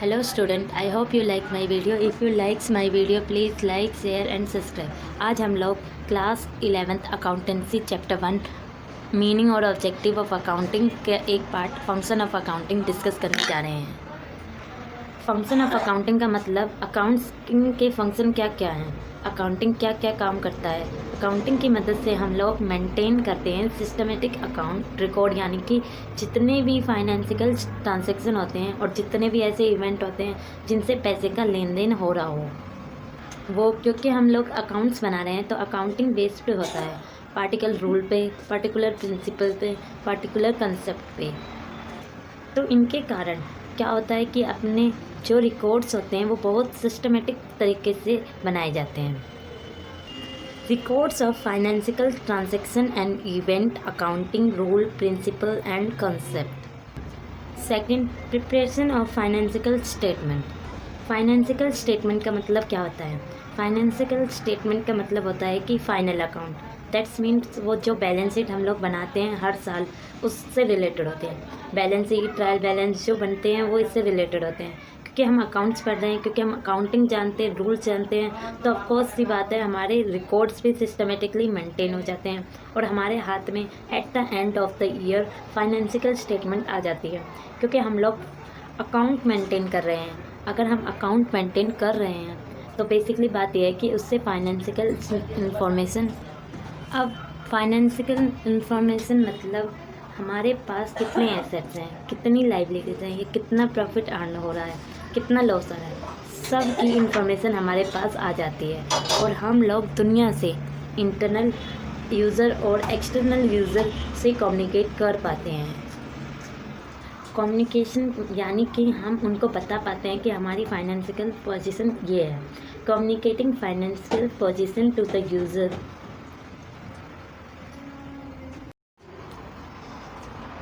Hello student, I hope you like my video. If you likes my video, please like, share and subscribe. आज हम लोग class 11th accountancy chapter 1 meaning और objective of accounting के एक part function of accounting discuss करने जा रहे हैं। फंक्शन ऑफ अकाउंटिंग का मतलब अकाउंटिंग के फंक्शन क्या क्या हैं, अकाउंटिंग क्या क्या काम करता है। अकाउंटिंग की मदद से हम लोग मेंटेन करते हैं सिस्टमेटिक अकाउंट रिकॉर्ड, यानी कि जितने भी फाइनेंशियल ट्रांजैक्शन होते हैं और जितने भी ऐसे इवेंट होते हैं जिनसे पैसे का लेन देन हो रहा हो वो, क्योंकि हम लोग अकाउंट्स बना रहे हैं तो अकाउंटिंग बेस्ड पे होता है, पार्टिकुलर रूल पे, पर्टिकुलर प्रिंसिपल पे, पर्टिकुलर कंसेप्ट पे। तो इनके कारण क्या होता है कि अपने जो रिकॉर्ड्स होते हैं वो बहुत सिस्टमेटिक तरीके से बनाए जाते हैं। Records of financial transaction and event, accounting rule, principle and concept. Second, preparation of financial statement. Financial statement का मतलब क्या होता है? फाइनेंशियल स्टेटमेंट का मतलब होता है कि फाइनल अकाउंट, दैट्स मीन्स वो जो बैलेंस शीट हम लोग बनाते हैं हर साल उससे रिलेटेड होते हैं। बैलेंस शीट, ट्रायल बैलेंस जो बनते हैं वो इससे रिलेटेड होते हैं, क्योंकि हम अकाउंट्स पढ़ रहे हैं, क्योंकि हम अकाउंटिंग जानते हैं, रूल्स जानते हैं, तो ऑफकोर्स सी बात है हमारे रिकॉर्ड्स भी सिस्टमेटिकली मेंटेन हो जाते हैं और हमारे हाथ में at the end of the year financial statement आ जाती है, क्योंकि हम लोग अकाउंट मेंटेन कर रहे हैं। अगर हम अकाउंट मेंटेन कर रहे हैं तो बेसिकली बात यह है कि उससे फाइनेंशियल इंफॉर्मेशन, अब फाइनेंशियल इंफॉर्मेशन मतलब हमारे पास कितने एसेट्स हैं, कितनी लाइबिलिटीज़ हैं, ये कितना प्रॉफिट अर्न हो रहा है, कितना लॉस आ रहा है, सब की इंफॉर्मेशन हमारे पास आ जाती है और हम लोग दुनिया से इंटरनल यूज़र और एक्सटर्नल यूज़र से कम्युनिकेट कर पाते हैं। कम्युनिकेशन यानी कि हम उनको बता पाते हैं कि हमारी फाइनेंशियल पोजीशन ये है। Communicating financial position to the user,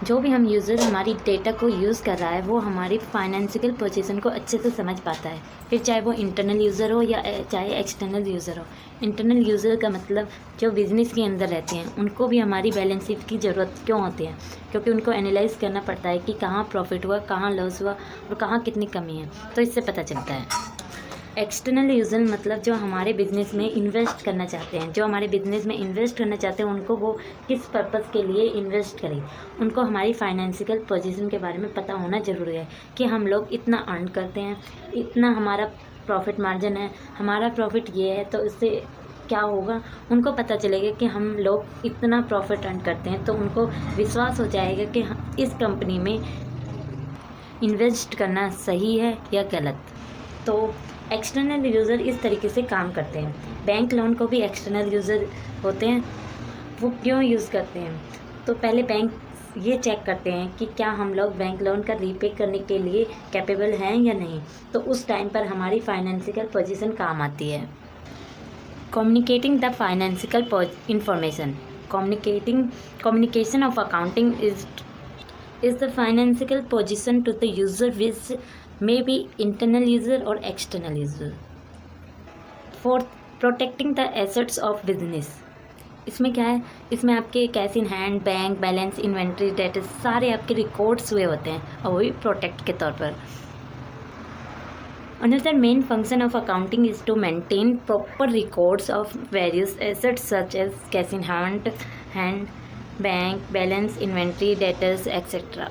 जो भी हम यूज़र हमारी डेटा को यूज़ कर रहा है वो हमारी फाइनेंशियल पोजीशन को अच्छे से समझ पाता है, फिर चाहे वो इंटरनल यूज़र हो या चाहे एक्सटर्नल यूज़र हो। इंटरनल यूज़र का मतलब जो बिज़नेस के अंदर रहते हैं उनको भी हमारी बैलेंस शीट की ज़रूरत क्यों होती है, क्योंकि उनको एनालाइज करना पड़ता है कि कहाँ प्रॉफिट हुआ, कहाँ लॉस हुआ और कहाँ कितनी कमी है, तो इससे पता चलता है। एक्सटर्नल यूज़र मतलब जो हमारे बिज़नेस में इन्वेस्ट करना चाहते हैं, जो हमारे बिज़नेस में इन्वेस्ट करना चाहते हैं उनको वो किस पर्पज़ के लिए इन्वेस्ट करें, उनको हमारी फाइनेंशियल पोजीशन के बारे में पता होना ज़रूरी है कि हम लोग इतना अर्न करते हैं, इतना हमारा प्रॉफिट मार्जिन है, हमारा प्रॉफिट ये है, तो इससे क्या होगा, उनको पता चलेगा कि हम लोग इतना प्रॉफिट अर्न करते हैं, तो उनको विश्वास हो जाएगा कि इस कंपनी में इन्वेस्ट करना सही है या गलत। तो एक्सटर्नल यूज़र इस तरीके से काम करते हैं। बैंक लोन को भी एक्सटर्नल यूज़र होते हैं, वो क्यों यूज़ करते हैं? तो पहले बैंक ये चेक करते हैं कि क्या हम लोग बैंक लोन का रीपे करने के लिए कैपेबल हैं या नहीं, तो उस टाइम पर हमारी फाइनेंशियल पोजीशन काम आती है। Communicating the financial information. Communication of accounting is the financial position to the user, which may be internal user or external user. Fourth, protecting the assets of business. इसमें क्या है? इसमें आपके cash in hand, bank balance, inventory, data सारे आपके records हुए होते हैं और वही प्रोटेक्ट के तौर पर। Another main function of accounting is to maintain proper records of various assets such as cash in hand, bank balance, inventory, debtors etcetera.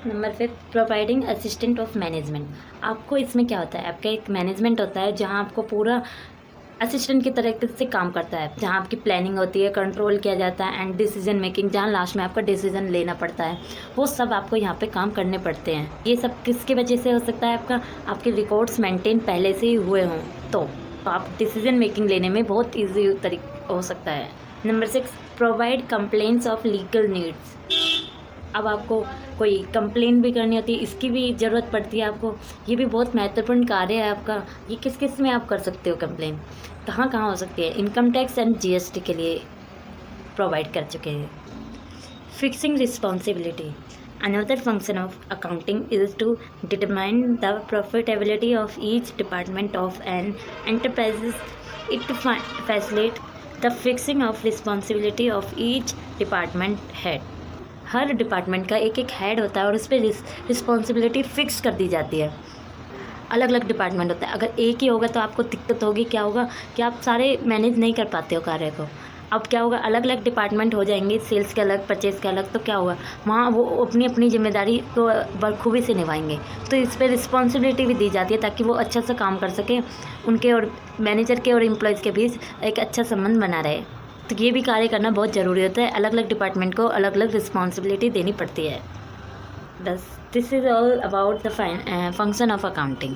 Number 5, providing assistant of management. आपको इसमें क्या होता है, आपका एक मैनेजमेंट होता है जहाँ आपको पूरा असिस्टेंट की तरह से काम करता है, जहाँ आपकी प्लानिंग होती है, कंट्रोल किया जाता है एंड डिसीजन मेकिंग, जहाँ लास्ट में आपका डिसीजन लेना पड़ता है, वो सब आपको यहाँ पे काम करने पड़ते हैं। ये सब किसकी वजह से हो सकता है? आपके रिकॉर्ड्स मेंटेन पहले से ही हुए हों तो आप डिसीजन मेकिंग लेने में बहुत ईजी तरीका हो सकता है। Number 6, provide complaints of legal needs. अब आपको कोई कंप्लेंट भी करनी होती है, इसकी भी ज़रूरत पड़ती है आपको, ये भी बहुत महत्वपूर्ण कार्य है आपका। ये किस किस में आप कर सकते हो कंप्लेंट, कहाँ कहाँ हो सकती है? इनकम टैक्स एंड जीएसटी के लिए प्रोवाइड कर चुके हैं। Fixing responsibility. Another function of accounting is to determine the profitability of each department of an enterprise. It facilitates the fixing of responsibility of each department head. Her department का एक एक head होता है और उस पर रिस्पॉन्सिबिलिटी फ़िक्स कर दी जाती है। अलग अलग डिपार्टमेंट होता है। अगर एक ही होगा तो आपको दिक्कत होगी, क्या होगा कि आप सारे मैनेज नहीं कर पाते हो कार्य को। अब क्या होगा, अलग अलग डिपार्टमेंट हो जाएंगे, सेल्स के अलग, परचेज़ के अलग, तो क्या होगा वहाँ वो अपनी अपनी जिम्मेदारी को बखूबी से निभाएंगे। तो इस पर रिस्पॉन्सिबिलिटी भी दी जाती है ताकि वो अच्छा सा काम कर सकें, उनके और मैनेजर के और एम्प्लॉयज़ के बीच एक अच्छा संबंध बना रहे। तो ये भी कार्य करना बहुत ज़रूरी होता है, अलग अलग डिपार्टमेंट को अलग अलग रिस्पॉन्सिबिलिटी देनी पड़ती है। बस this is all about the function of accounting.